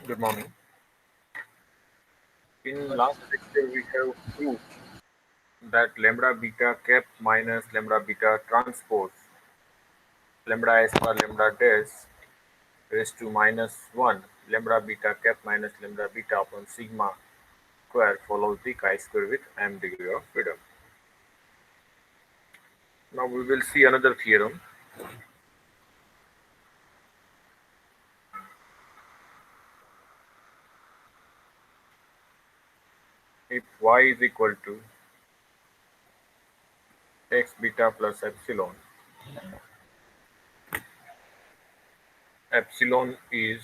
Good morning. In last lecture, we have proved that lambda beta cap minus lambda beta transpose lambda s bar lambda dash raised to minus 1 lambda beta cap minus lambda beta upon sigma square follows the chi-square with m degree of freedom. Now we will see another theorem. If y is equal to x beta plus epsilon, epsilon is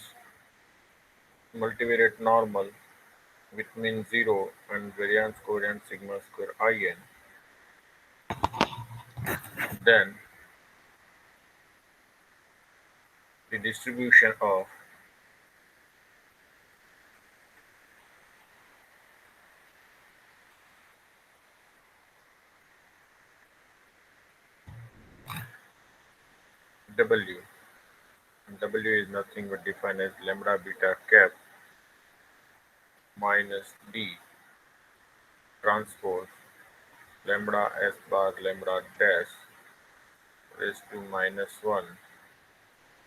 multivariate normal with mean 0 and variance covariance sigma square in, then the distribution of W. W is nothing but defined as lambda beta cap minus D transpose lambda s bar lambda dash raised to minus 1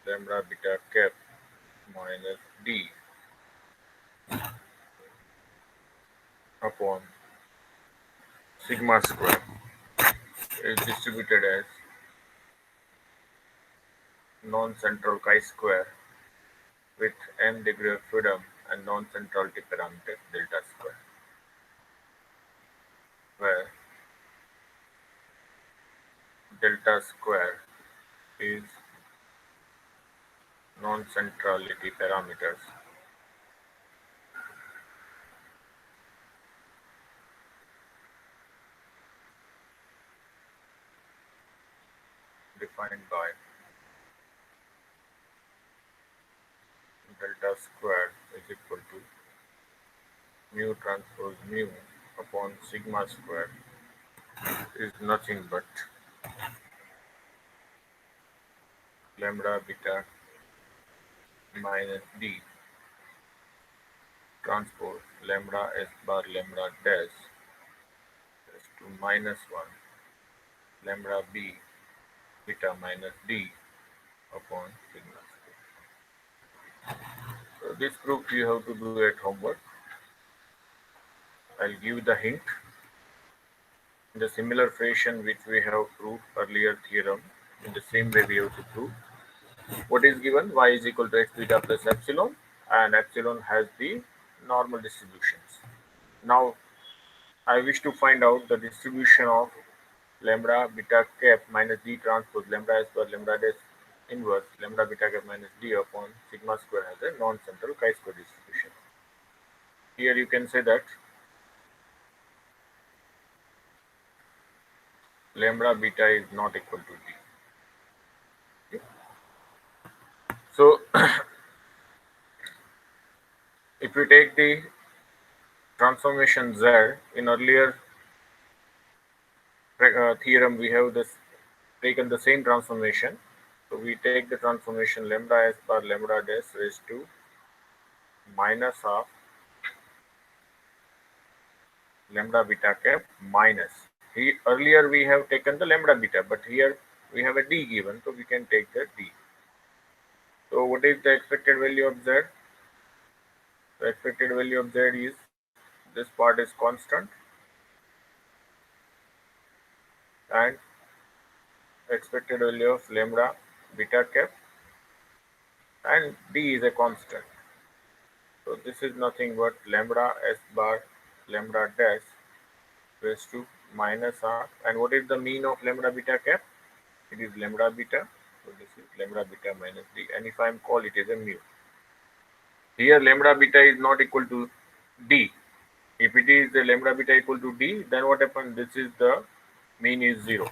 lambda beta cap minus D upon sigma square is distributed as non-central chi-square with m degree of freedom and non-centrality parameter delta square, where delta square is non-centrality parameters defined by delta square is equal to mu transpose mu upon sigma square is nothing but lambda beta minus D transpose lambda s bar lambda dash is to minus 1 lambda b beta minus D upon sigma square. So this proof you have to do at homework. I'll give the hint. In the similar fashion which we have proved earlier theorem, in the same way we have to prove. What is given? Y is equal to x beta plus epsilon, and epsilon has the normal distributions. Now I wish to find out the distribution of lambda beta cap minus D transpose lambda s per lambda dash inverse lambda beta cap minus D upon sigma square has a non-central chi-square distribution. Here you can say that lambda beta is not equal to D. So if we take the transformation Z in earlier theorem, we have this taken the same transformation. So we take the transformation lambda s bar lambda dash raised to minus of lambda beta cap minus. Earlier we have taken the lambda beta, but here we have a D given, so we can take the D. So what is the expected value of Z? The expected value of Z is, this part is constant and expected value of lambda beta cap and D is a constant. So this is nothing but lambda s bar lambda dash raised to minus r. And what is the mean of lambda beta cap? It is lambda beta. So this is lambda beta minus D. And if I am call it as a mu. Here lambda beta is not equal to D. If it is the lambda beta equal to D, then what happens? This is the mean is 0.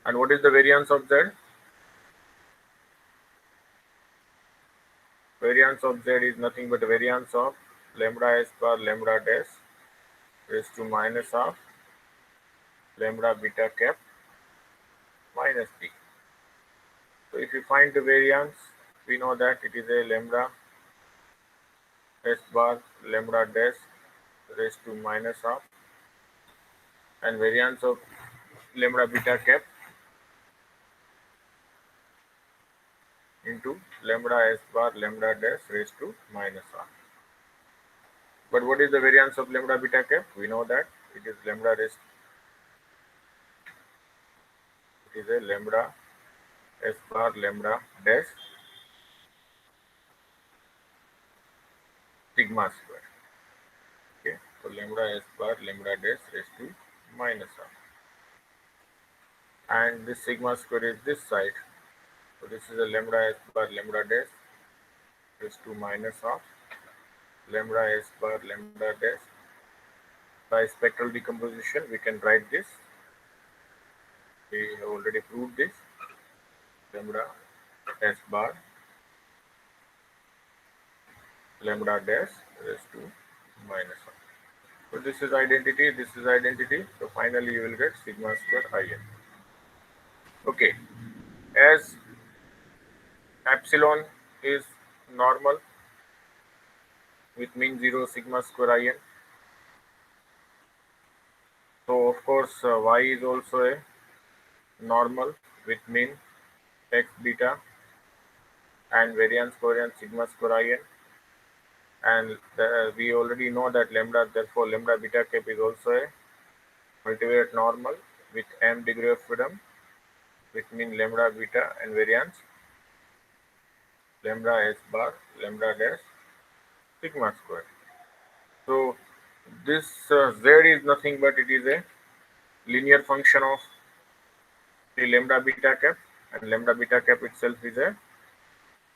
And what is the variance of Z? Variance of Z is nothing but the variance of lambda s bar lambda dash raised to minus of lambda beta cap minus D. So if you find the variance, we know that it is a lambda S bar lambda dash raised to minus half, and variance of lambda beta cap into lambda S bar lambda dash raised to minus half. But what is the variance of lambda beta cap? We know that it is lambda raised, it is a lambda S bar lambda dash sigma square. Okay, so lambda S bar lambda dash raised to minus half, and this sigma square is this side. So this is a lambda S bar lambda dash raised to minus half, lambda S bar lambda dash. By spectral decomposition, we can write this. We have already proved this. Lambda S bar lambda dash raised to minus half. So this is identity, this is identity. So finally you will get sigma square In. Okay, as epsilon is normal with mean 0 sigma square In. So of course y is also a normal with mean x beta and variance covariance sigma square In. And we already know that lambda, therefore lambda beta cap is also a multivariate normal with m degree of freedom with mean lambda beta and variance lambda S bar lambda dash sigma square. So this z is nothing but it is a linear function of the lambda beta cap, and lambda beta cap itself is a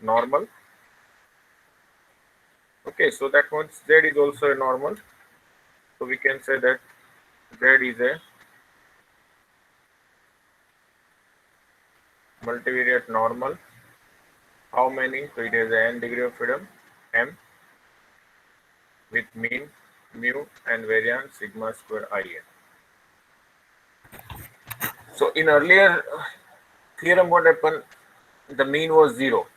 normal. Okay, so that means z is also a normal. So we can say that z is a multivariate normal. How many? So it has a n degree of freedom m with mean mu and variance sigma square In. So in earlier theorem what happened? The mean was 0,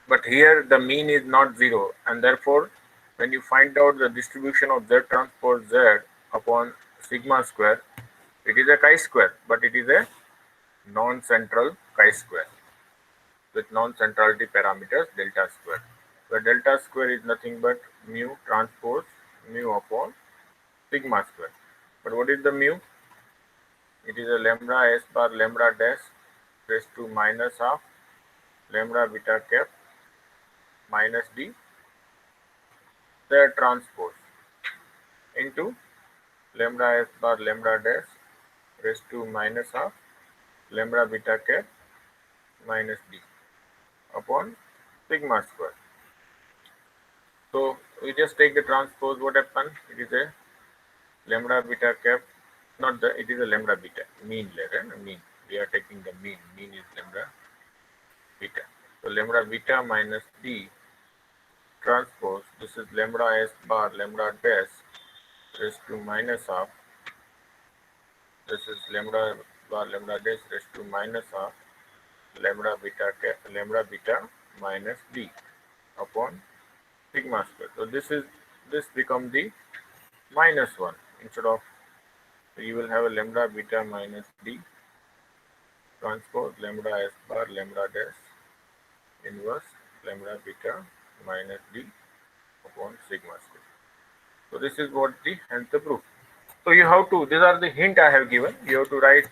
but here the mean is not 0, and therefore when you find out the distribution of z transpose z upon sigma square, it is a chi-square, but it is a non-central chi-square with non-centrality parameters delta square, where delta square is nothing but mu transpose mu upon sigma square. But what is the mu? It is a lambda S bar lambda dash raised to minus half lambda beta cap minus d z transpose into lambda S bar lambda dash raised to minus half lambda beta cap minus d upon sigma square. So we just take the transpose. What happens? It is a lambda beta cap, not the, it is a lambda beta mean layer, mean. We are taking the mean. Mean is lambda beta. So lambda beta minus d transpose. This is lambda S bar lambda dash raised to minus half. This is lambda bar lambda dash raised to minus half lambda beta minus d upon sigma square. So this become the minus 1 instead of, so you will have a lambda beta minus d transpose lambda S bar lambda dash inverse lambda beta minus d upon sigma square. So this is what the hence the proof. So you have to, these are the hint I have given. You have to write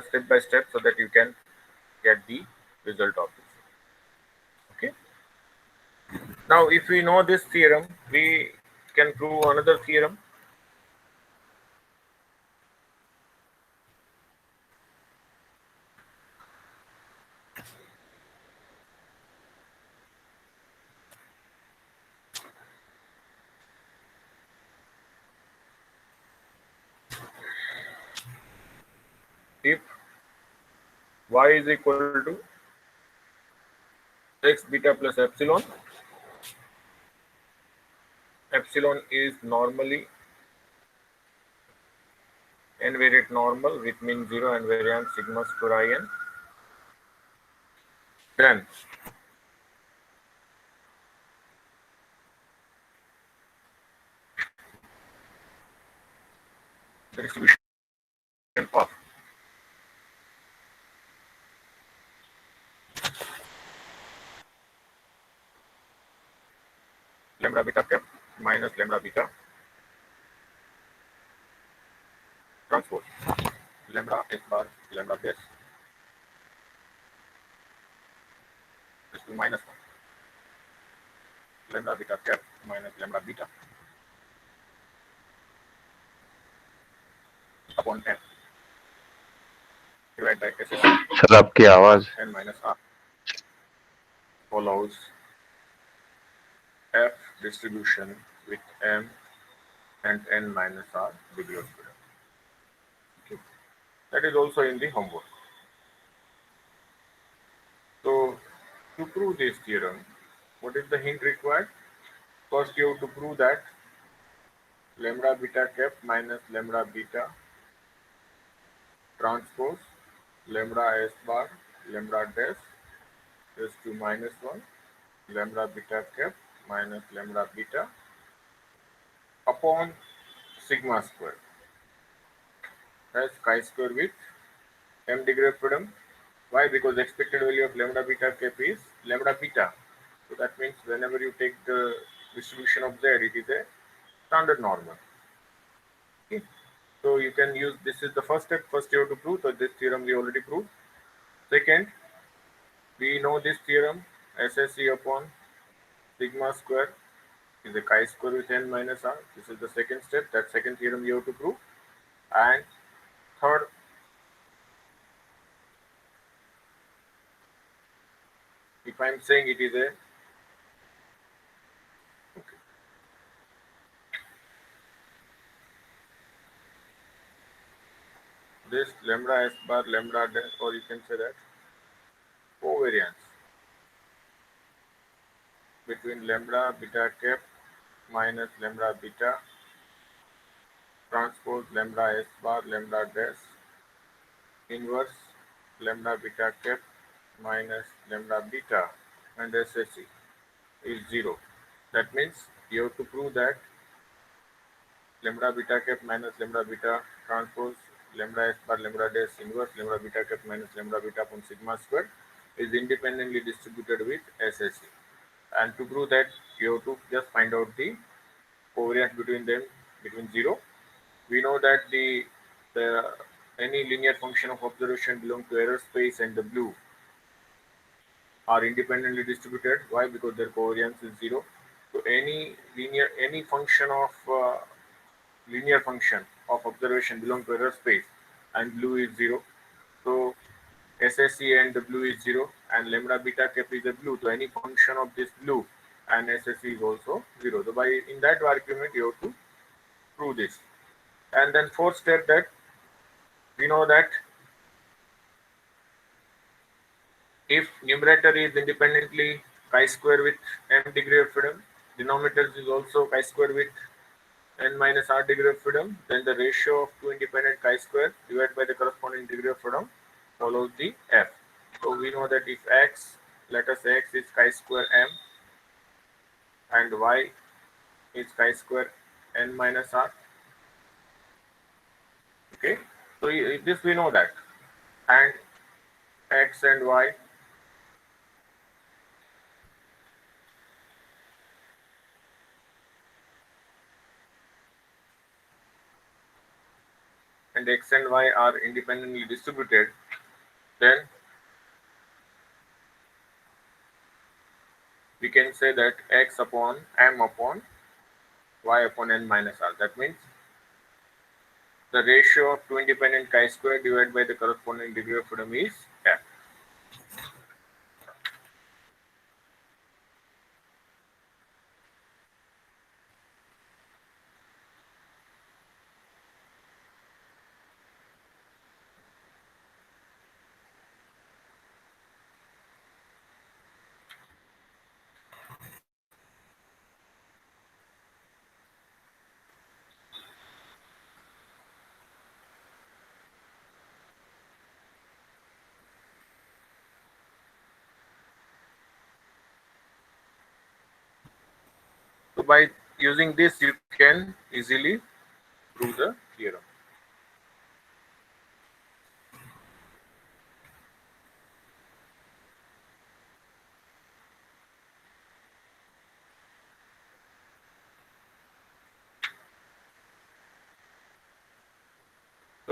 step by step so that you can get the result of this. Okay. Now if we know this theorem, we can prove another theorem. If y is equal to x beta plus epsilon, epsilon is normally n variate normal with mean 0 and variance sigma square In, then the distribution of lambda beta cap minus lambda beta transpose lambda s bar lambda base is to minus 1 lambda beta cap minus lambda beta upon n divided by SS sir आपकी आवाज n minus r follows f distribution with m and n minus r degree of freedom. Okay. That is also in the homework. So to prove this theorem, what is the hint required? First you have to prove that lambda beta cap minus lambda beta transpose lambda s bar lambda dash is to minus 1 lambda beta cap minus lambda beta upon sigma square as chi-square with m degree of freedom. Why? Because the expected value of lambda beta cap is lambda beta. So that means whenever you take the distribution of z, it is a standard normal. Okay. So you can use, this is the first step. First you have to prove, so this theorem we already proved. Second, we know this theorem, SSE upon sigma square is a chi-square with n minus r. This is the second step. That second theorem you have to prove. And third, if I am saying it is a this lambda s bar lambda dash, or you can say that covariance between lambda beta cap minus lambda beta transpose lambda s bar lambda dash inverse lambda beta cap minus lambda beta and SSE is 0. That means you have to prove that lambda beta cap minus lambda beta transpose lambda s bar lambda dash inverse lambda beta cap minus lambda beta upon sigma square is independently distributed with SSE. And to prove that, you have to just find out the covariance between them between 0. We know that the any linear function of observation belong to error space and the blue are independently distributed. Why? Because their covariance is 0. So any function of linear function of observation belong to error space and blue is 0. So SSE and the blue is 0 and lambda beta cap is a blue. So any function of this blue and SSE is also 0. So by in that argument you have to prove this. And then fourth step, that we know that if numerator is independently chi-square with m degree of freedom, denominator is also chi-square with n minus r degree of freedom, then the ratio of two independent chi-square divided by the corresponding degree of freedom follows the f. So we know that if x, let us say x is chi-square m and y is chi-square n minus r. Okay, so this we know that, and x and y and x and y are independently distributed, then we can say that x upon m upon y upon n minus r. That means the ratio of two independent chi-square divided by the corresponding degree of freedom is f. So by using this, you can easily prove the theorem.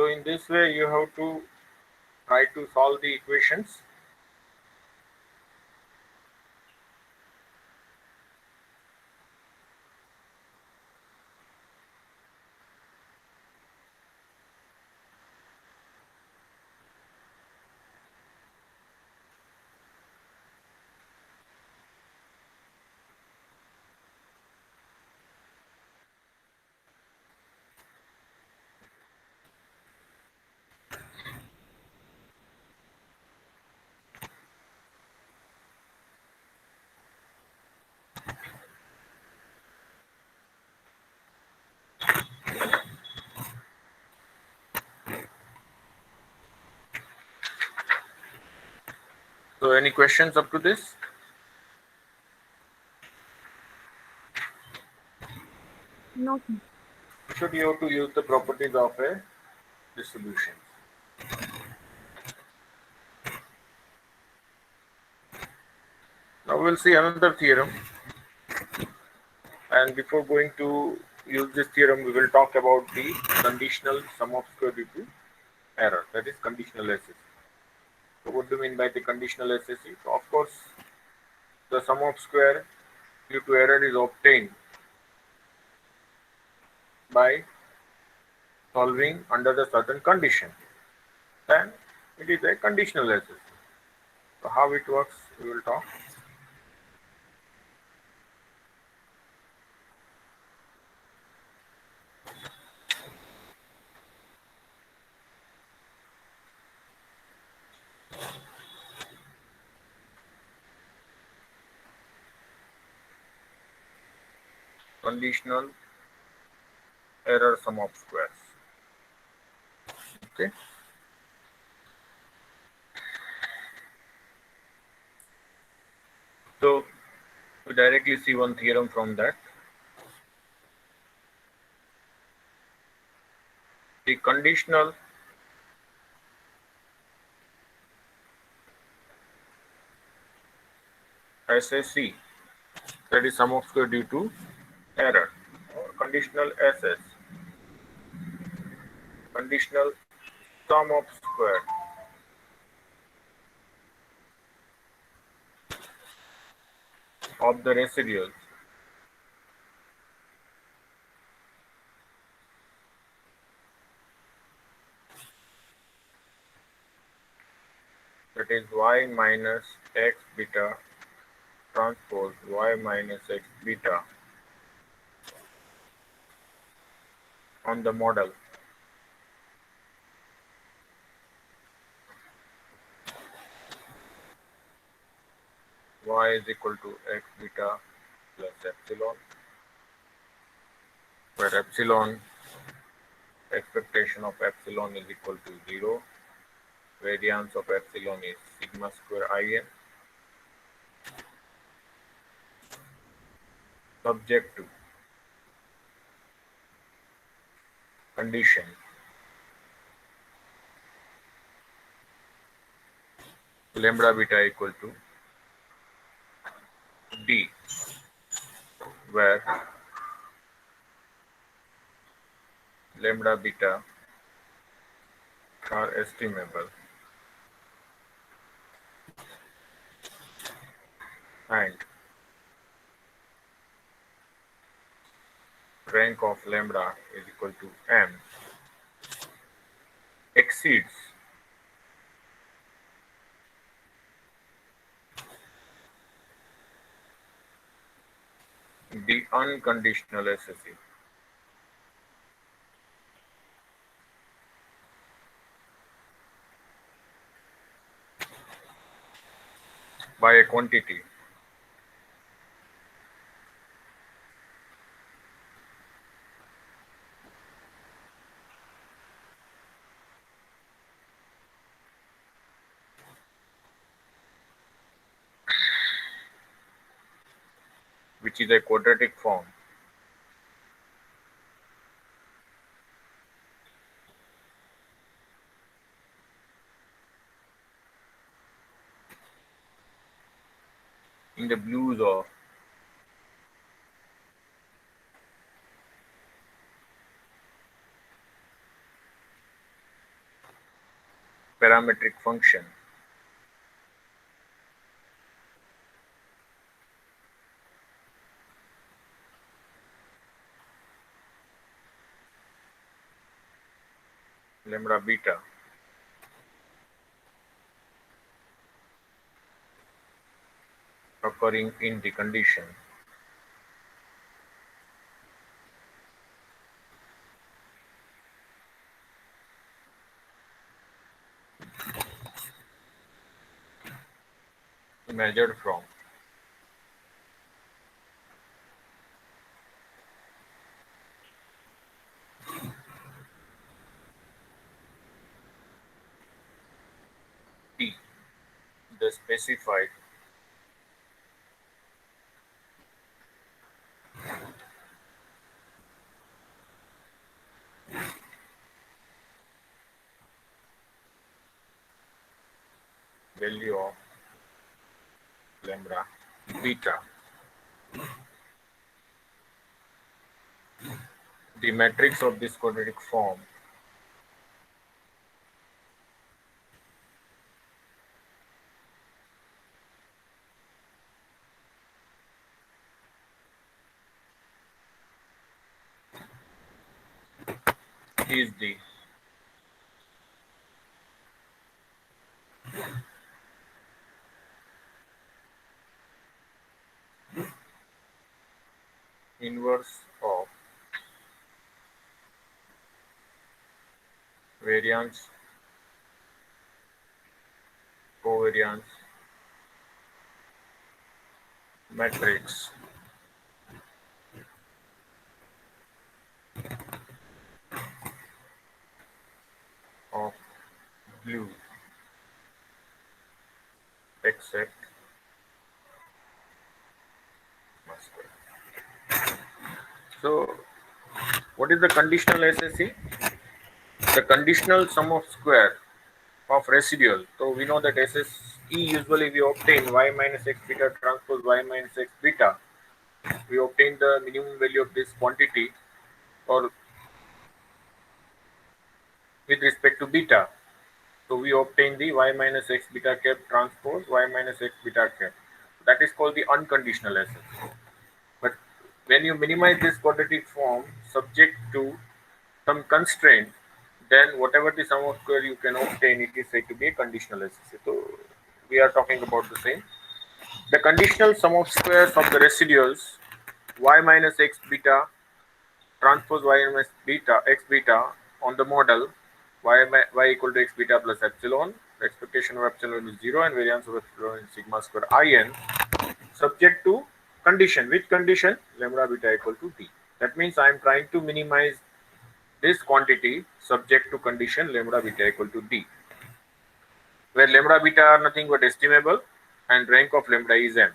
So in this way you have to try to solve the equations. So any questions up to this? No, sir. Should you have to use the properties of a distribution. Now we'll see another theorem, and before going to use this theorem we will talk about the conditional sum of square due to error, that is conditional SSE. So what do you mean by the conditional SSE? So of course the sum of square due to error is obtained by solving under the certain condition, then it is a conditional SSE. So how it works we will talk. Conditional error sum of squares. Okay. So we directly see one theorem from that. The conditional SSE, that is sum of square due to error, or conditional SS, conditional sum of square of the residuals that is y minus x beta transpose y minus x beta on the model y is equal to x beta plus epsilon, where epsilon, expectation of epsilon is equal to 0, variance of epsilon is sigma square in, subject to condition lambda beta equal to d, where lambda beta are estimable and rank of lambda is equal to m exceeds the unconditional SSE by a quantity which is a quadratic form in the blues of parametric function. Lambda beta occurring in the condition measured from T, the specified value of lambda beta. The matrix of this quadratic form is the inverse of variance covariance matrix of blue except muscle. So, what is the conditional SSE? The conditional sum of square of residual. So we know that SSE usually we obtain y minus x beta transpose y minus x beta. We obtain the minimum value of this quantity or with respect to beta. So we obtain the y minus x beta cap transpose y minus x beta cap. That is called the unconditional SSE. But when you minimize this quadratic form subject to some constraint, then whatever the sum of square you can obtain, it is said to be a conditional SSE. So we are talking about the same. The conditional sum of squares of the residuals y minus x beta transpose y minus beta x beta on the model y equal to x beta plus epsilon. The expectation of epsilon is 0 and variance of epsilon is sigma square in subject to condition. Which condition? Lambda beta equal to t. That means I am trying to minimize this quantity subject to condition lambda beta equal to d, where lambda beta are nothing but estimable and rank of lambda is m.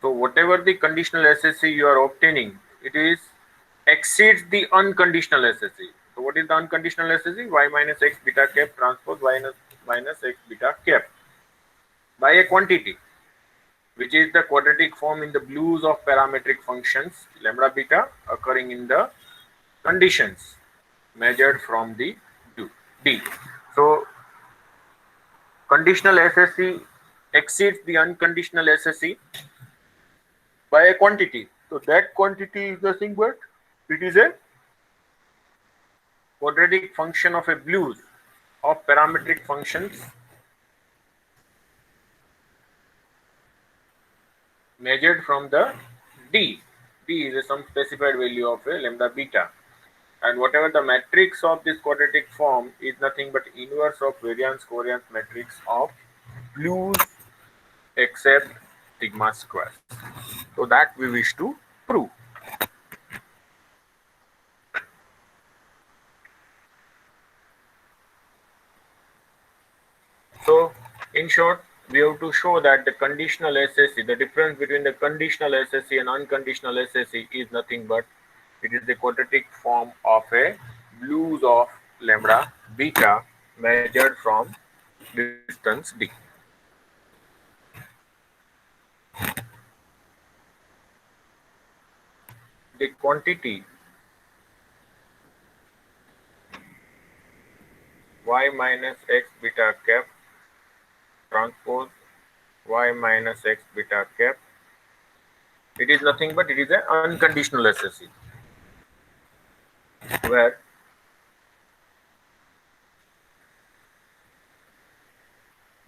So whatever the conditional SSE you are obtaining, it is exceeds the unconditional SSE. So what is the unconditional SSE? Y minus x beta cap transpose y minus x beta cap by a quantity, which is the quadratic form in the blues of parametric functions lambda beta occurring in the conditions measured from the D. So conditional SSE exceeds the unconditional SSE by a quantity. So that quantity is nothing but it is a quadratic function of a blues of parametric functions measured from the D. D is some specified value of a lambda beta. And whatever the matrix of this quadratic form is nothing but inverse of variance covariance matrix of blues except sigma square. So that we wish to prove. So in short, we have to show that the conditional SSE, the difference between the conditional SSE and unconditional SSE is nothing but it is the quadratic form of a blues of lambda beta measured from distance d. The quantity y minus x beta cap transpose y minus x beta cap. It is nothing but it is an unconditional SSE where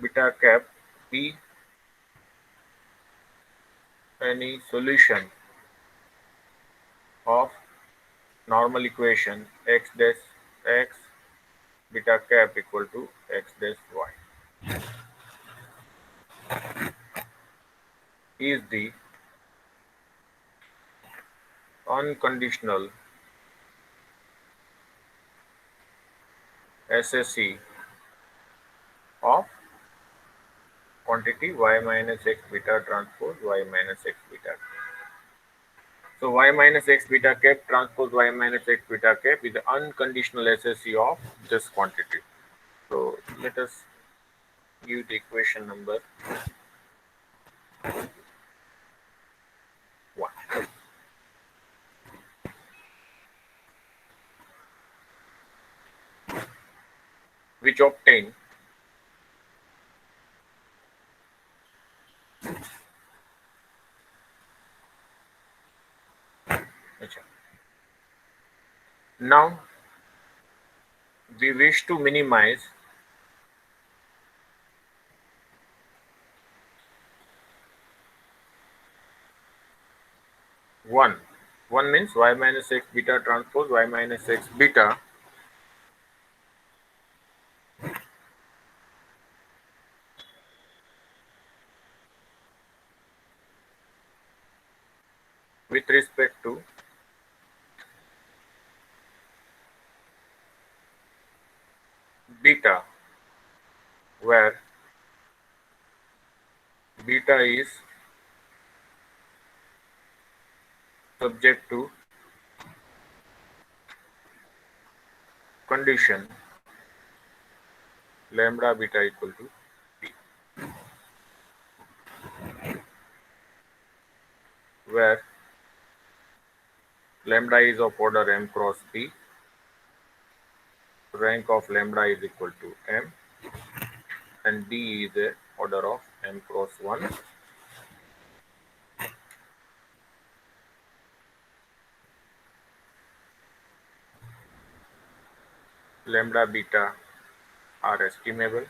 beta cap be any solution of normal equation x dash x beta cap equal to x dash y is the unconditional SSE of quantity y minus x beta transpose y minus x beta. So y minus x beta cap transpose y minus x beta cap is the unconditional SSE of this quantity. So let us give the equation number 1, which obtain now we wish to minimize one. One means y minus x beta transpose y minus x beta with respect to beta, where beta is subject to condition lambda beta equal to b, where lambda is of order m cross b, rank of lambda is equal to m, and d is a order of m cross 1. Lambda beta are estimable.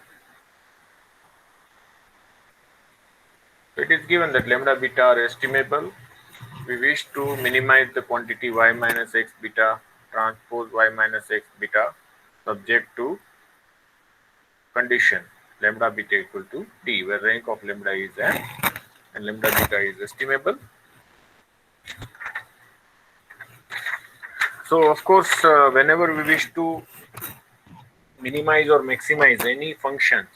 So it is given that lambda beta are estimable. We wish to minimize the quantity y minus x beta transpose y minus x beta subject to condition lambda beta equal to d, where rank of lambda is m and lambda beta is estimable. So of course, whenever we wish to minimize or maximize any functions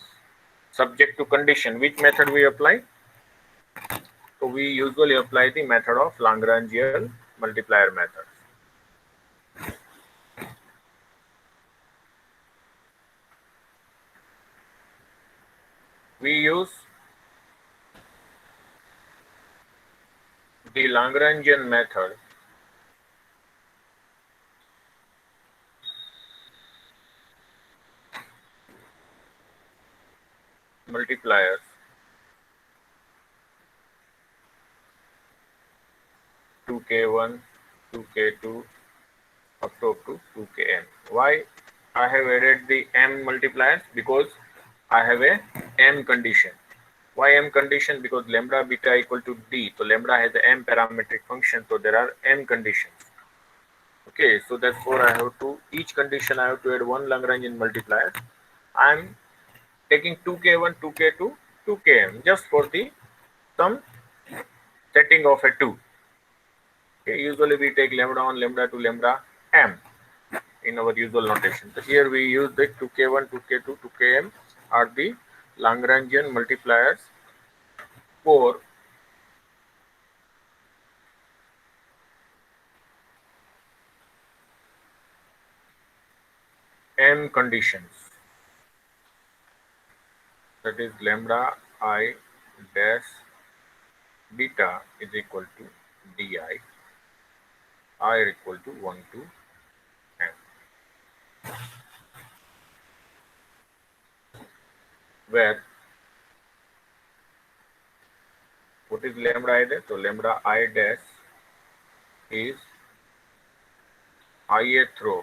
subject to condition, which method we apply? So we usually apply the method of Lagrangian multiplier method. We use the Lagrangian method multipliers 2k1, 2k2 up to 2km. Why I have added the m multipliers? Because I have a m condition. Why m condition? Because lambda beta equal to d. So lambda has a m parametric function. So there are m conditions. Okay, so therefore I have to each condition I have to add one Lagrangian multiplier. I am taking 2k1, 2k2, 2km just for the some setting of a 2. Okay, usually we take lambda 1, lambda 2, lambda m in our usual notation. So here we use the 2k1, 2k2, 2km are the Lagrangian multipliers for m conditions. That is lambda I dash beta is equal to di, I equal to 1 to m. where what is lambda I dash? So lambda I dash is ith row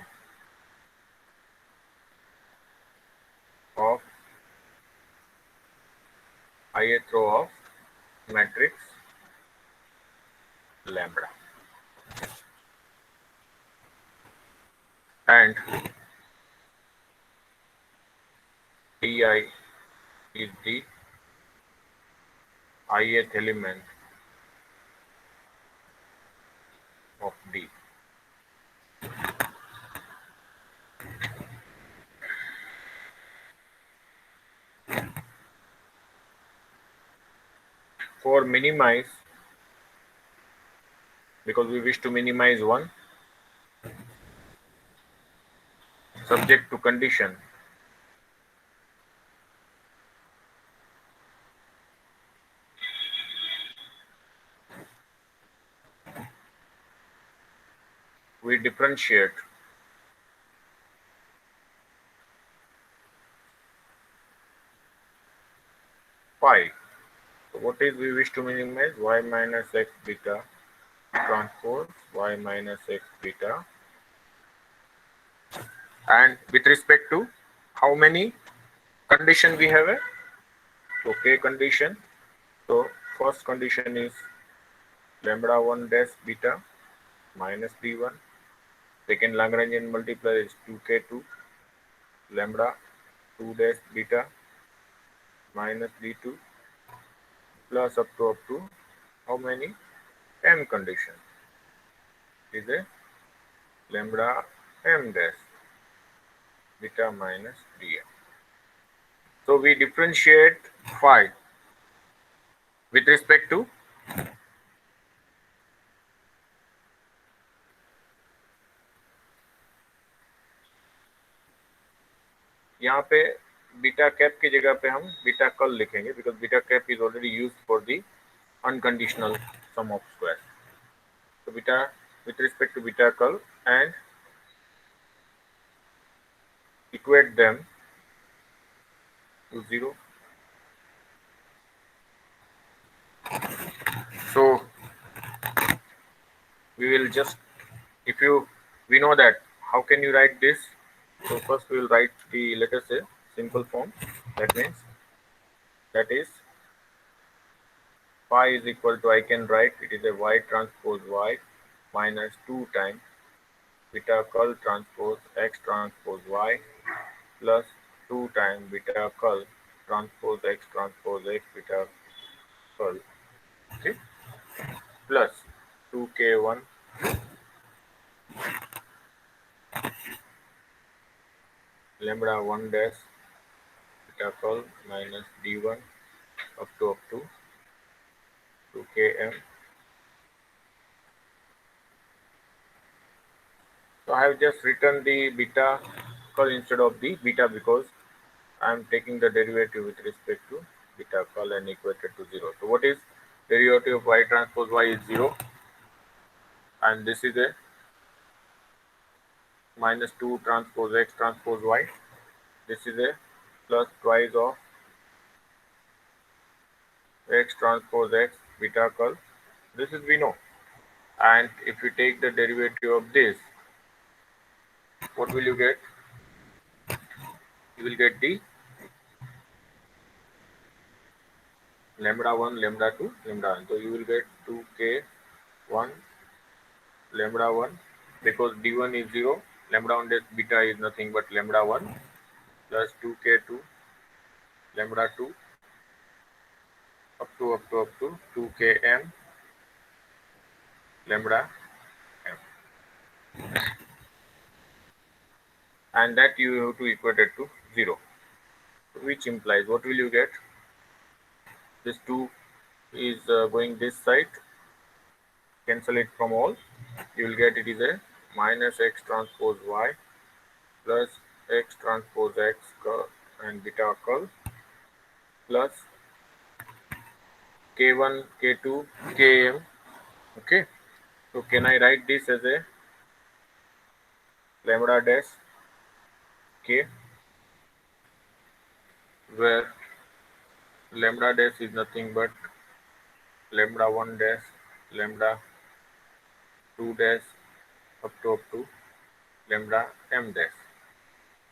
of matrix lambda, and di is the ith element of D. For minimize, because we wish to minimize one, subject to condition, we differentiate phi. So what is we wish to minimize? Y minus x beta transpose y minus x beta, and with respect to how many condition we have? So k condition. So first condition is lambda 1 dash beta minus d1. Second Lagrangian multiplier is 2k2 lambda 2 dash beta minus d2 plus up to how many m condition is a lambda m dash beta minus dm. So we differentiate phi with respect to यहाँ पे beta cap की जगह पे हम beta कल लिखेंगे, because beta cap is already used for the unconditional sum of square. So beta with respect to beta curl and equate them to 0. So we will just, if you, we know that how can you write this. So first we will write the, let us say, simple form. That means that is phi is equal to, I can write it is a y transpose y minus 2 times beta curl transpose x transpose y plus 2 times beta curl transpose x beta curl, okay, plus 2k1 lambda 1 dash beta curl minus d1 up to 2km. So I have just written the beta curl instead of the beta because I am taking the derivative with respect to beta curl and equated to 0. So what is derivative of y transpose y is 0, and this is a minus 2 transpose x transpose y. This is a plus twice of x transpose x beta curl. This is we know. And if you take the derivative of this, what will you get? You will get the lambda 1, lambda 2, lambda 1. So you will get 2k1 lambda 1 because d1 is 0. Lambda 1 dash beta is nothing but lambda 1 plus 2k2 lambda 2 up to 2km lambda m, and that you have to equate it to 0, which implies what will you get? This 2 is going this side, cancel it from all, you will get it is a minus x transpose y plus x transpose x curl and beta curl plus k1 k2 km. Okay, so can I write this as a lambda dash k, where lambda dash is nothing but lambda 1 dash, lambda 2 dash, up to lambda m dash,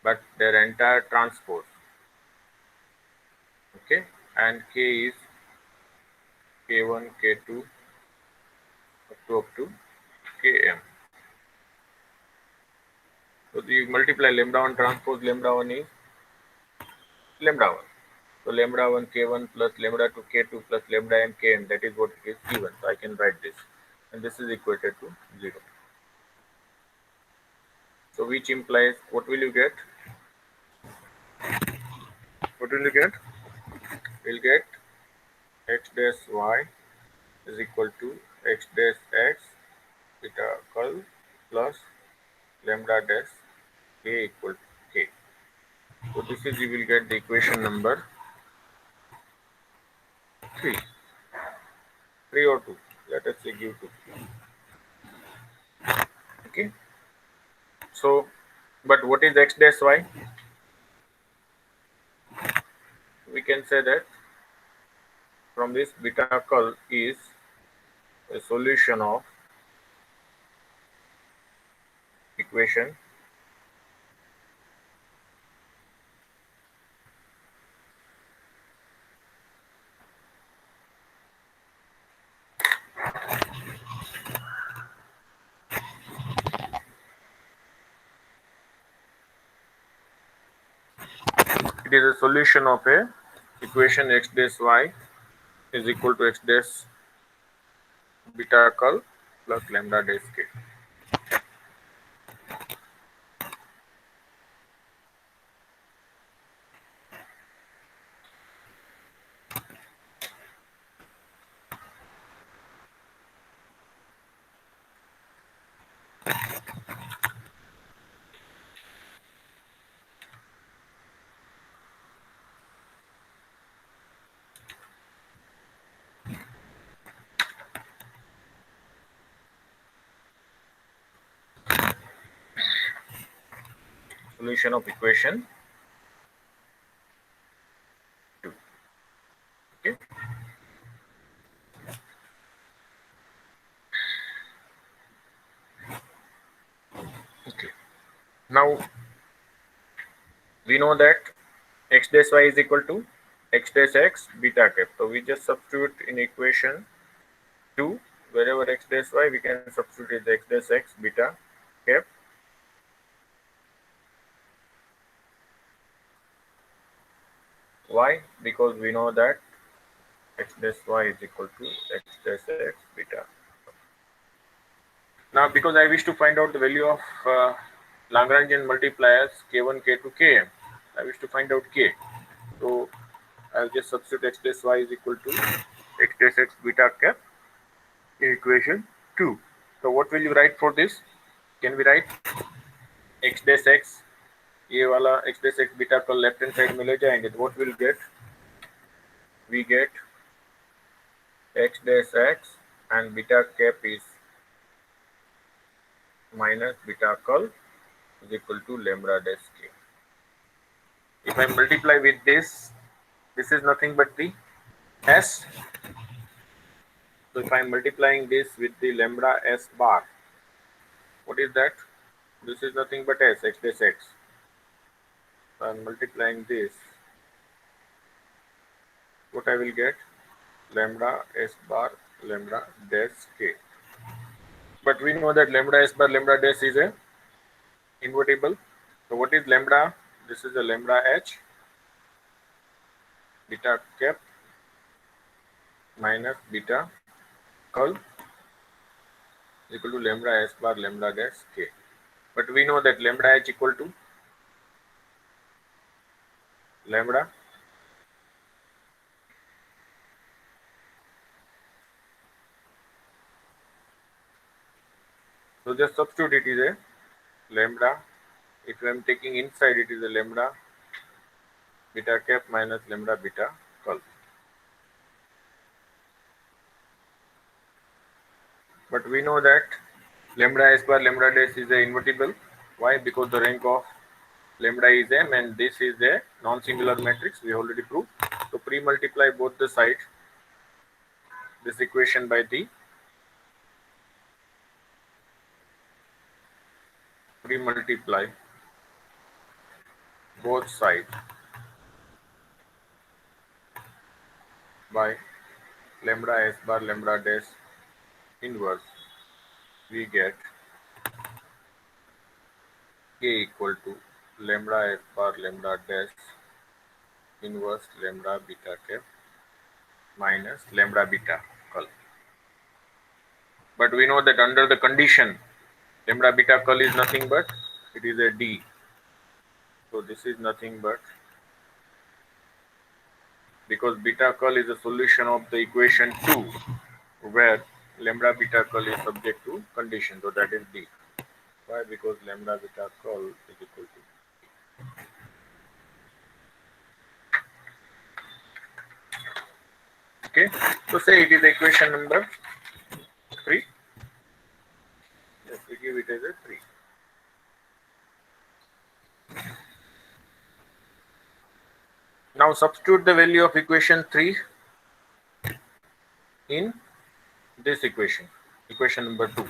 but their entire transpose. Okay, and k is k1, k2, up to km. So you multiply lambda 1 transpose lambda 1 is lambda 1. So lambda 1 k1 plus lambda 2 k2 plus lambda m km, that is what it is given. So I can write this, and this is equated to 0. So which implies, what will you get? What will you get? We'll get x dash y is equal to x dash x beta curl plus lambda dash k equal to k. So this is, you will get the equation number 3. 3 or 2. Let us say give 2. Okay. So, but what is x dash y? We can say that from this beta curl is a solution of equation it is a solution of a equation x dash y is equal to x dash beta curl plus lambda dash k. Solution of equation 2. Okay. Okay. Now we know that x dash y is equal to x dash x beta cap. So we just substitute in equation 2, wherever x dash y we can substitute is x dash x beta cap. Why? Because we know that x dash y is equal to x dash x beta. Now because I wish to find out the value of Lagrangian multipliers k1, k2, km, I wish to find out k. So I'll just substitute x dash y is equal to x dash x beta cap in equation 2. So what will you write for this? Can we write x dash x, ये वाला x dash x beta को left hand side में ले जाएंगे तो what will get? We get x dash x and beta cap is minus beta curl is equal to lambda dash k. If I multiply with this is nothing but the s. So if I am multiplying this with the lambda s bar, what is that? This is nothing but s, x dash x. So I am multiplying this. What I will get? Lambda s bar lambda dash k. But we know that lambda s bar lambda dash is a invertible. So what is lambda? This is a lambda h beta cap minus beta curl is equal to lambda s bar lambda dash k. But we know that lambda h equal to lambda so just substitute it is a lambda. If I am taking inside it is a lambda beta cap minus lambda beta curl. But we know that lambda s bar lambda dash is a invertible. Why? Because the rank of lambda is m, and this is a non-singular matrix. We already proved. So pre-multiply both the sides this equation by the pre-multiply both sides by lambda s bar lambda dash inverse. We get k equal to lambda s bar lambda dash inverse lambda beta cap minus lambda beta curl. But we know that under the condition lambda beta curl is nothing but it is a d. So this is nothing but, because beta curl is a solution of the equation 2 where lambda beta curl is subject to condition, so that is d. Why? Because lambda beta curl is equal to, okay. So say it is equation number 3. Yes, we give it as a 3. Now substitute the value of equation 3 in this equation, equation number 2.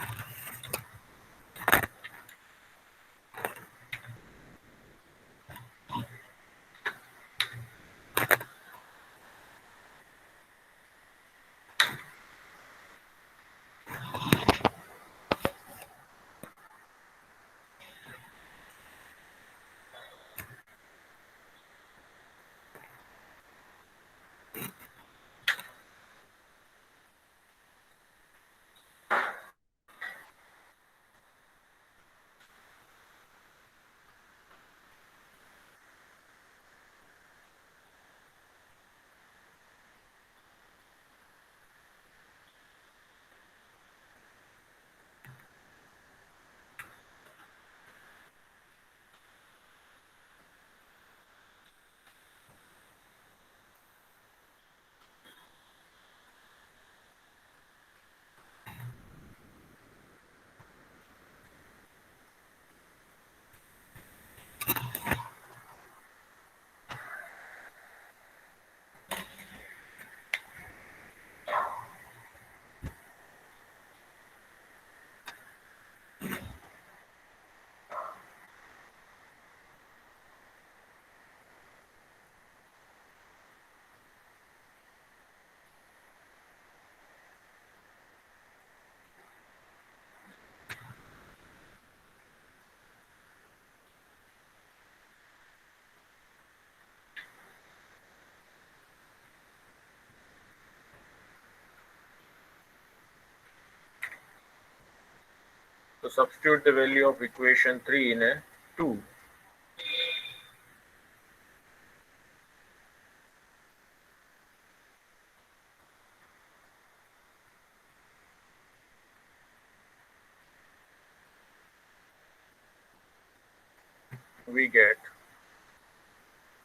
So substitute the value of equation 3 in a 2. We get,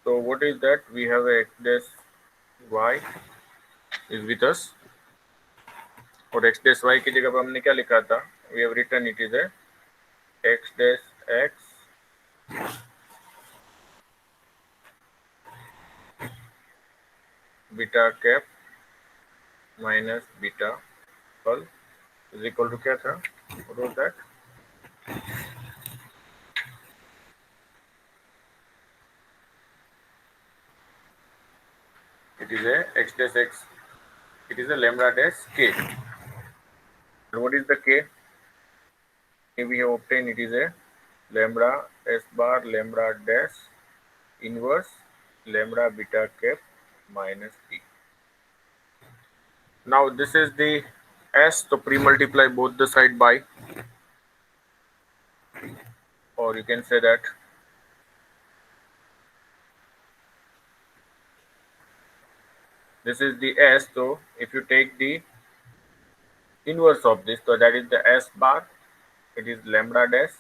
so what is that? We have a x dash y is with us, और x dash y की जगह पर हमने क्या लिखा था? We have written it is a x dash x beta cap minus beta curl is equal to क्या था? What was that? It is a x dash x. It is a lambda dash k. And what is the k? We have obtained it is a lambda s bar lambda dash inverse lambda beta cap minus t. Now this is the s, so pre-multiply both the side by, or you can say that this is the s. So if you take the inverse of this, so that is the s bar, it is lambda dash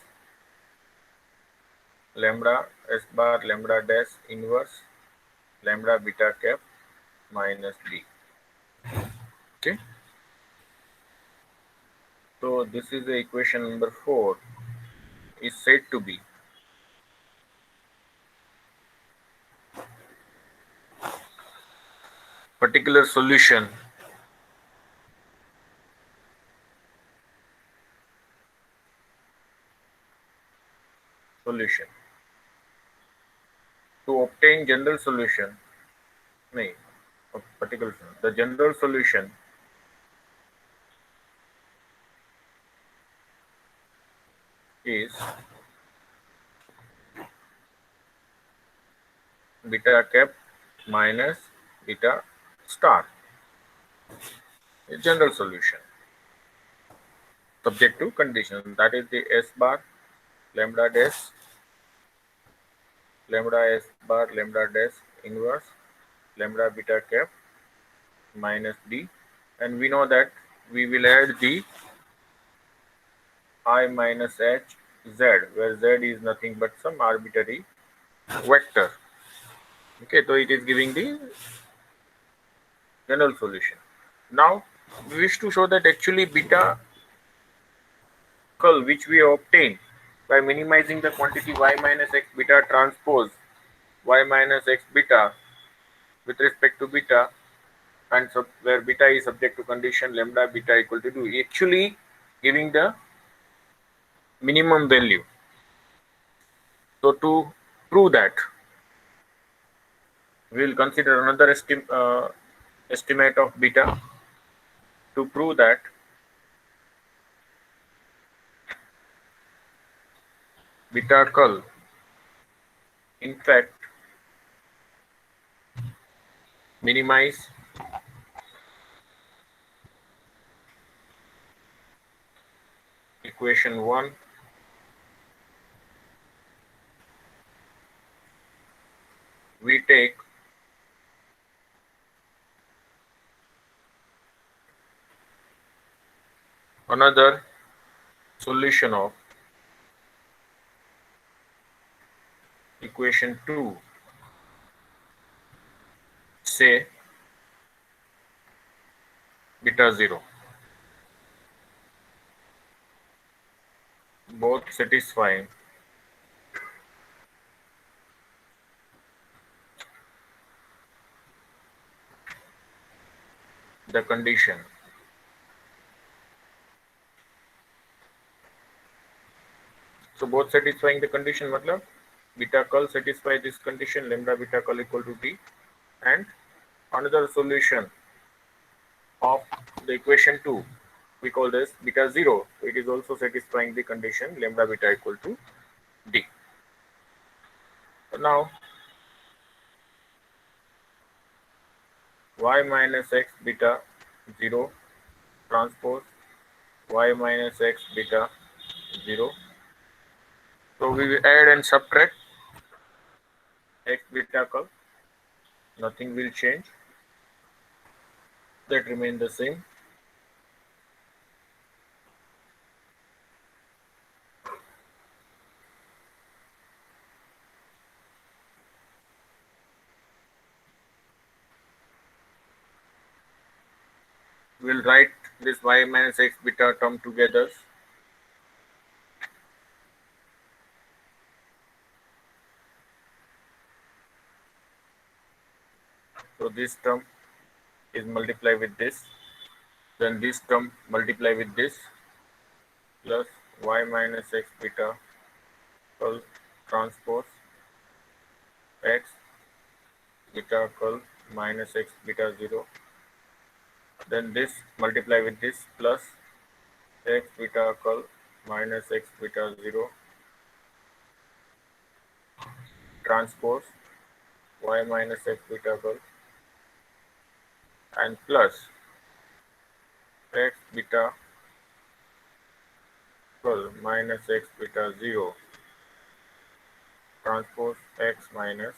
lambda s bar lambda dash inverse lambda beta cap minus d. Okay, so this is the equation number 4 is said to be particular solution to obtain general solution, no, of particular the general solution is beta cap minus beta star, a general solution subject to condition, that is the S bar lambda dash lambda S bar lambda dash inverse lambda beta cap minus D, and we know that we will add the I minus H Z, where Z is nothing but some arbitrary vector. Okay, so it is giving the general solution. Now we wish to show that actually beta curl which we obtain by minimizing the quantity y minus x beta transpose y minus x beta with respect to beta, and where beta is subject to condition lambda beta equal to 2, actually giving the minimum value. So to prove that, we will consider another estimate of beta to prove that beta curl in fact minimize equation 1 we take another solution of equation 2, say beta 0, both satisfying the condition so both satisfying the condition matlab beta curl satisfy this condition lambda beta curl equal to D, and another solution of the equation 2 we call this beta 0, it is also satisfying the condition lambda beta equal to D. So now y minus x beta 0 transpose y minus x beta 0, so we will add and subtract x beta curl, nothing will change, that remain the same. We'll write this y minus x beta term together. So this term is multiplied with this, then this term multiply with this, plus y minus x beta curl transpose x beta curl minus x beta 0, then this multiply with this plus x beta curl minus x beta 0 transpose y minus x beta curl and plus x beta curl minus x beta 0 transpose x minus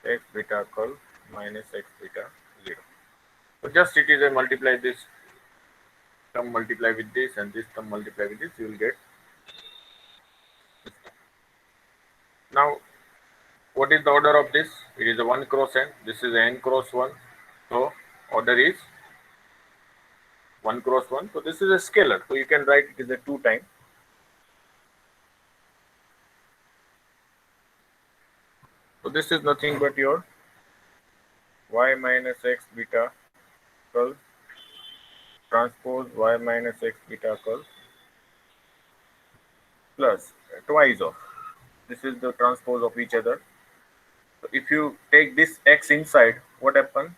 x beta curl minus x beta 0. So just it is a multiply this term multiply with this and this term multiply with this, you will get. Now what is the order of this? It is a 1 cross n, this is n cross 1, so order is 1 cross 1, so this is a scalar, so you can write it is a 2 time. So this is nothing but your y minus x beta curl transpose y minus x beta curl plus twice of. This is the transpose of each other. So if you take this x inside, what happen?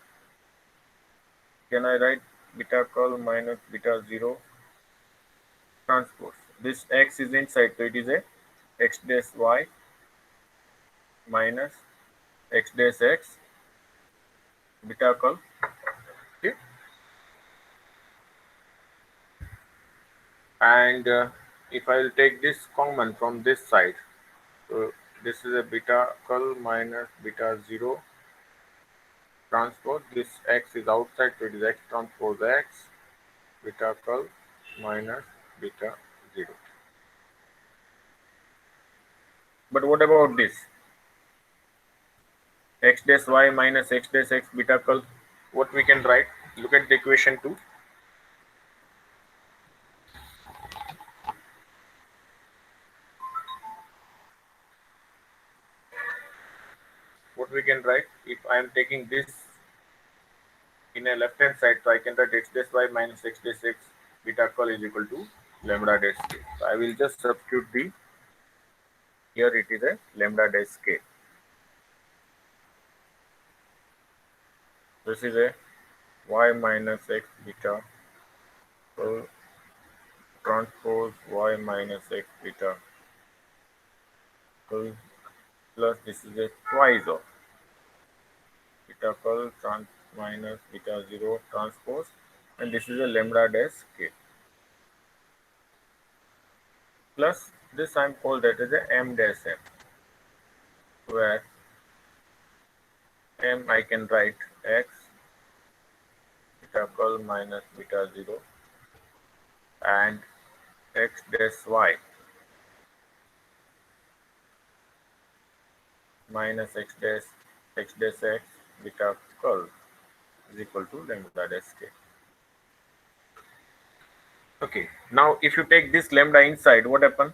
Can I write beta curl minus beta 0 transpose? This x is inside, so it is a x dash y minus x dash x beta curl. Okay? And if I will take this common from this side, so this is a beta curl minus beta 0 transpose. This x is outside, so it is x transpose x beta curl minus beta 0. But what about this? X dash y minus x dash x beta curl. What we can write? Look at the equation 2. What we can write? If I am taking this in a left hand side, so I can write x dash y minus x dash x beta curl is equal to lambda dash k. So I will just substitute the, here it is a lambda dash k. This is a y minus x beta curl transpose y minus x beta curl plus this is a twice of beta curl minus beta 0 transpose, and this is a lambda dash k plus this I am called that is a m dash m, where m I can write x beta curl minus beta 0 and x dash y minus x dash x beta curl is equal to lambda dash k. Okay, now if you take this lambda inside, what happen?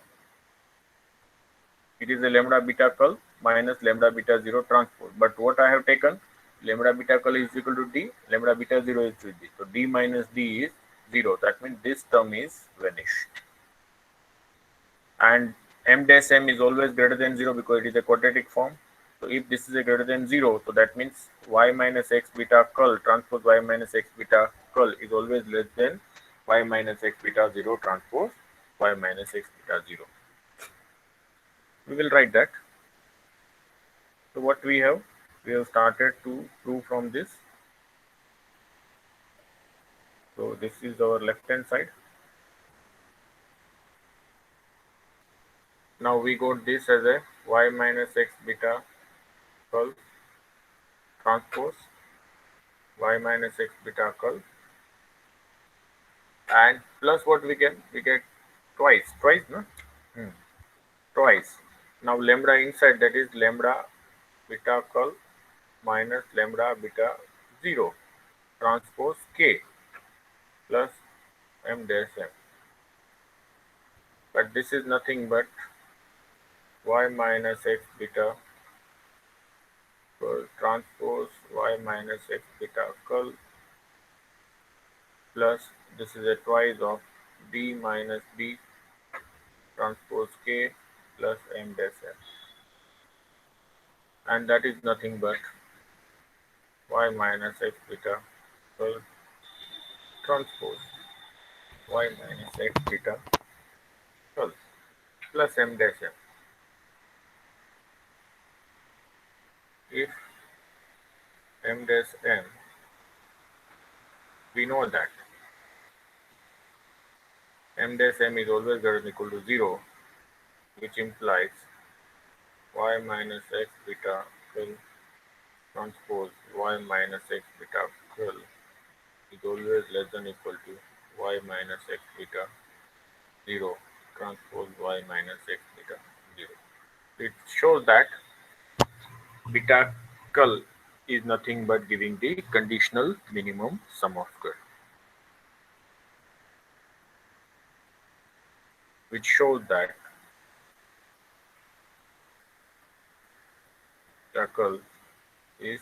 It is a lambda beta curl minus lambda beta 0 transpose. But what I have taken, lambda beta curl is equal to d, lambda beta 0 is equal to d. So d minus d is 0. That means this term is vanished. And m dash m is always greater than 0 because it is a quadratic form. So if this is a greater than 0, so that means y minus x beta curl transpose y minus x beta curl is always less than y minus x beta 0 transpose y minus x beta 0. We will write that. So what we have started to prove from this. So this is our left hand side. Now we got this as a y minus x beta curl transpose y minus x beta curl, and plus what we get twice no twice. Now lambda inside, that is lambda beta curl minus lambda beta 0 transpose k plus m dash m, but this is nothing but y minus x beta curl transpose y minus x beta curl plus this is a twice of d minus d transpose k plus m dash m, and that is nothing but y minus x beta curl transpose y minus x beta curl plus m dash m. If m dash m, we know that m dash m is always greater than equal to 0, which implies y minus x beta curl transpose y minus x beta curl is always less than equal to y minus x beta 0 transpose y minus x beta 0. It shows that beta curl is nothing but giving the conditional minimum sum of curl, which shows that beta curl is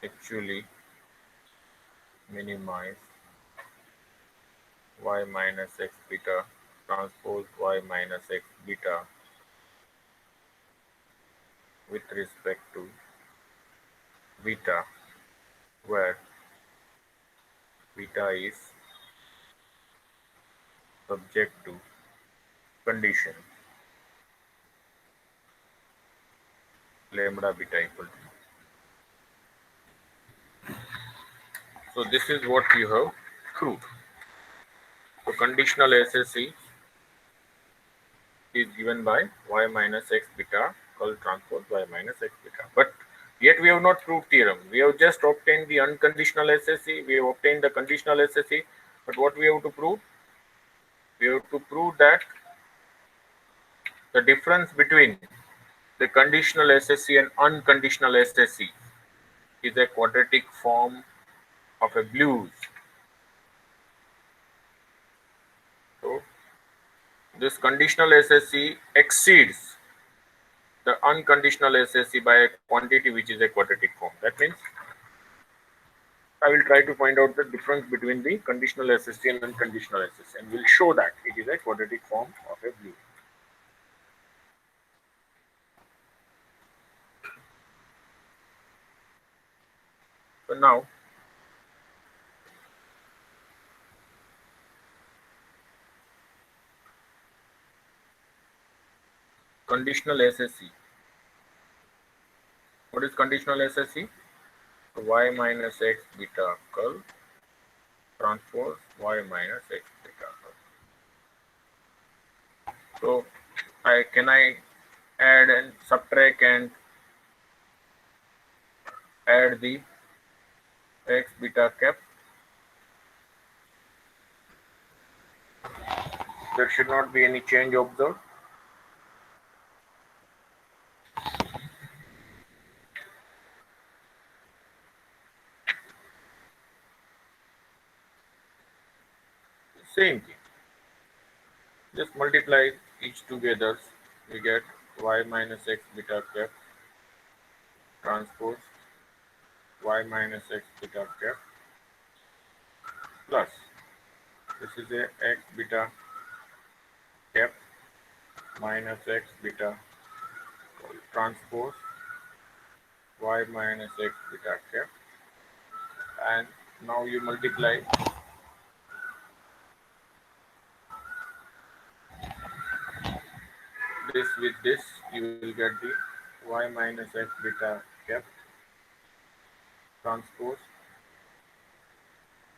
actually minimize y minus x beta transpose y minus x beta with respect to beta, where beta is subject to condition lambda beta equal to. So this is what you have proved. So conditional SSE is given by y minus x beta curl transpose y minus x beta. But yet we have not proved theorem. We have just obtained the unconditional SSE. We have obtained the conditional SSE. But what we have to prove? We have to prove that the difference between the conditional SSE and unconditional SSE is a quadratic form of a blues. So this conditional SSE exceeds the unconditional SSE by a quantity which is a quadratic form. That means I will try to find out the difference between the conditional SSE and unconditional SSE, and will show that it is a quadratic form of a blues. So now conditional SSE. What is conditional SSE? Y minus x beta curl transpose y minus x beta curl. So I add and subtract and add the x beta cap. There should not be any change observed. Same thing. Just multiply each together. We get y minus x beta cap transpose y minus x beta cap plus this is a x beta cap minus x beta transpose y minus x beta cap, and now you multiply this with this, you will get the y minus x beta cap transpose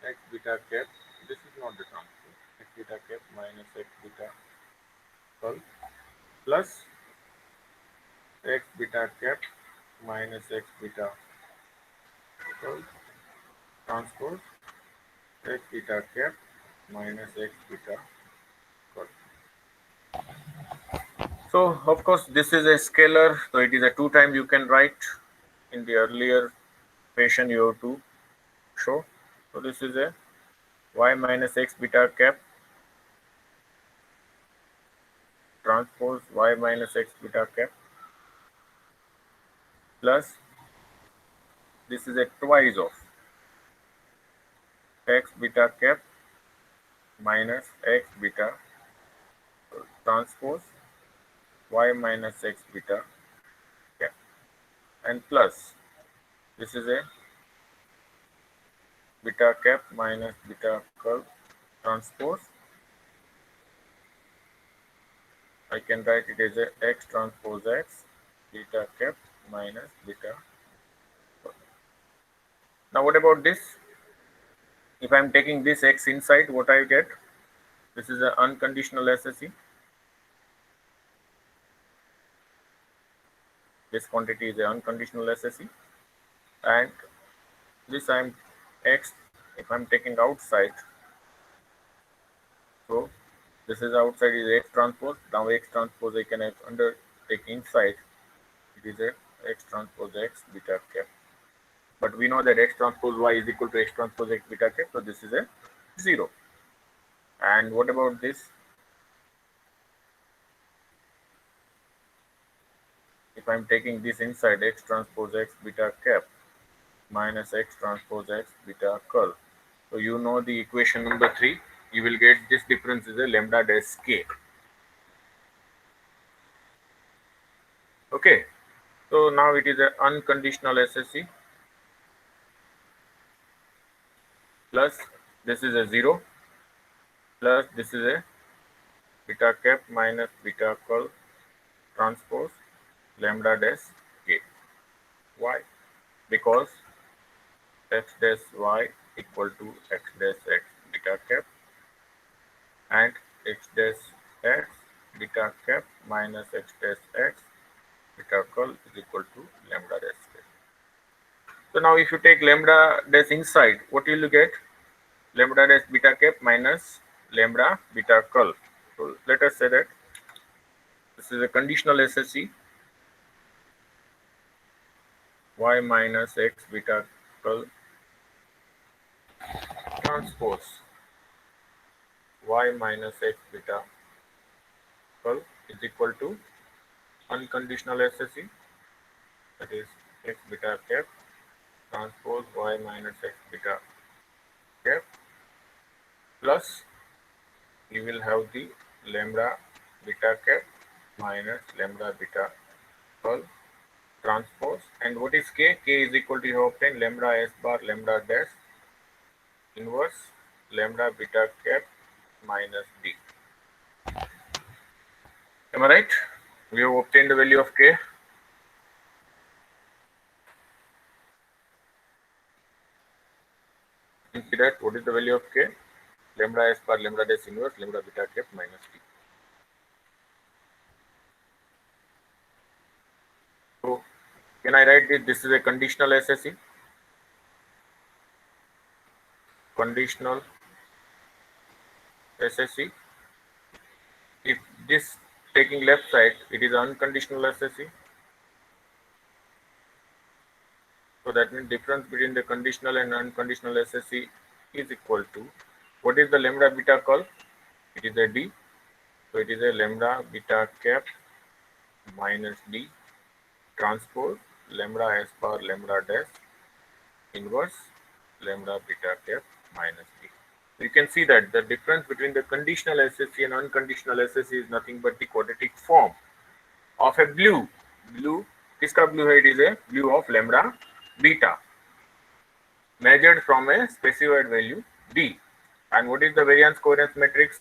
x beta cap. This is not the transpose. X beta cap minus x beta curl plus x beta cap minus x beta curl transpose x beta cap minus x beta curl. So of course this is a scalar, so it is a 2 time you can write. In the earlier fashion you have to show. So this is a y minus x beta cap transpose y minus x beta cap plus this is a twice of x beta cap minus x beta transpose y minus x beta cap, and plus this is a beta cap minus beta curl transpose. I can write it as a x transpose x beta cap minus beta curl. Now what about this? If I am taking this x inside, what I get? This is an unconditional SSE. This quantity is an unconditional SSE, and this I'm x. If I'm taking outside, so this is outside is x transpose. Now x transpose I can under take inside. It is a x transpose x beta cap. But we know that x transpose y is equal to x transpose x beta cap. So this is a 0. And what about this? If I'm taking this inside x transpose x beta cap minus X transpose X beta curl. So you know the equation number 3. You will get this difference is a lambda dash K. Okay. So now it is an unconditional SSE plus this is a 0 plus this is a beta cap minus beta curl transpose lambda dash K. Why? Because x dash y equal to x dash x beta cap and x dash x beta cap minus x dash x beta curl is equal to lambda dash K. So now if you take lambda dash inside, what will you get? Lambda dash beta cap minus lambda beta curl. So let us say that this is a conditional SSE y minus x beta curl transpose y minus x beta curl is equal to unconditional SSE, that is x beta cap transpose y minus x beta cap plus you will have the lambda beta cap minus lambda beta curl transpose, and what is k? K is equal to, you have obtained lambda s bar lambda dash inverse lambda beta cap minus d. Am I right? We have obtained the value of k. You see that what is the value of k? Lambda s bar lambda dash inverse lambda beta cap minus d. So can I write this? This is a conditional SSE. Conditional SSE. If this taking left side, it is unconditional SSE. So that means difference between the conditional and unconditional SSE is equal to, what is the lambda beta curl? It is a d. So it is a lambda beta cap minus d transpose lambda s bar lambda dash inverse lambda beta cap minus d. So you can see that the difference between the conditional SSE and unconditional SSE is nothing but the quadratic form of a blue. किसका blue है? It is a blue of lambda beta measured from a specified value d. And what is the variance covariance matrix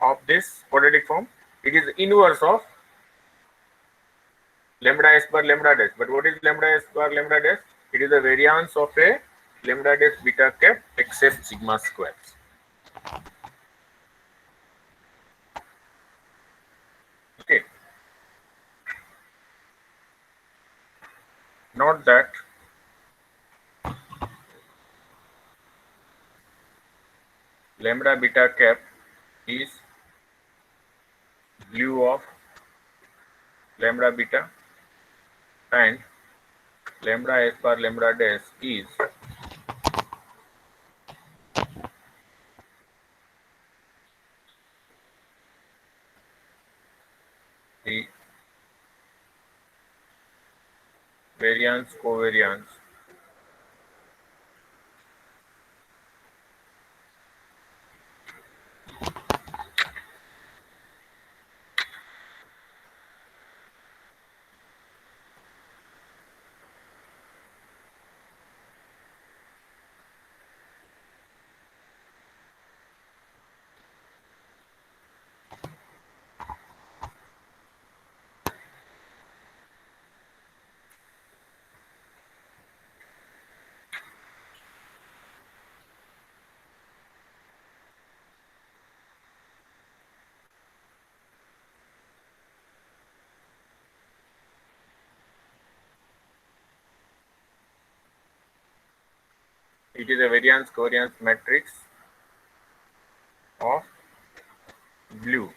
of this quadratic form? It is inverse of lambda s bar lambda dash. But what is lambda s bar lambda dash? It is the variance of a lambda dash beta cap except sigma squares. Okay. Note that lambda beta cap is blue of lambda beta and lambda s bar lambda dash is the variance covariance it is a variance covariance matrix of blue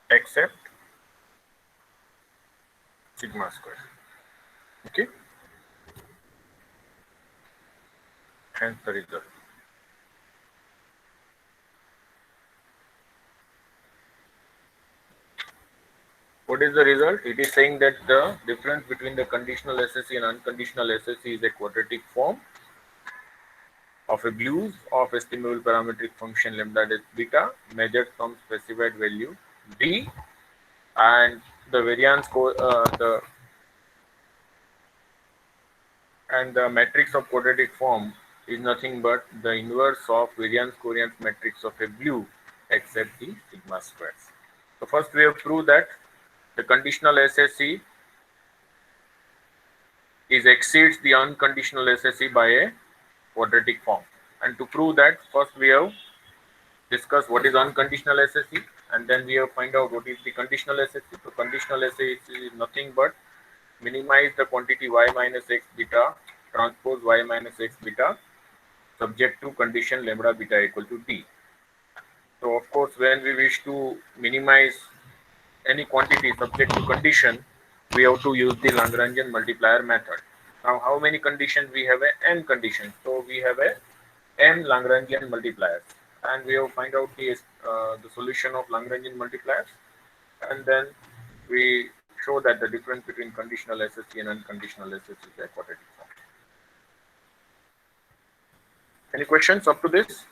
except sigma square. Okay, hence the result. What what is the result? It is saying that the difference between the conditional SSE and unconditional SSE is a quadratic form of a blues of estimable parametric function lambda dash beta measured from specified value d, and the variance the matrix of quadratic form is nothing but the inverse of variance covariance matrix of a blue except the sigma squares. So first we have proved that the conditional SSE is exceeds the unconditional SSE by a quadratic form. And to prove that, first we have discussed what is unconditional SSE, and then we have find out what is the conditional SSE. So conditional SSE is nothing but minimize the quantity y minus x beta transpose y minus x beta subject to condition lambda beta equal to d. So of course, when we wish to minimize any quantity subject to condition, we have to use the Lagrangian multiplier method. Now, how many conditions we have? A n conditions. So we have a n Lagrangian multipliers, and we have find out the solution of Lagrangian multipliers, and then we show that the difference between conditional SSE and unconditional SSE is a quadratic form. Any questions up to this?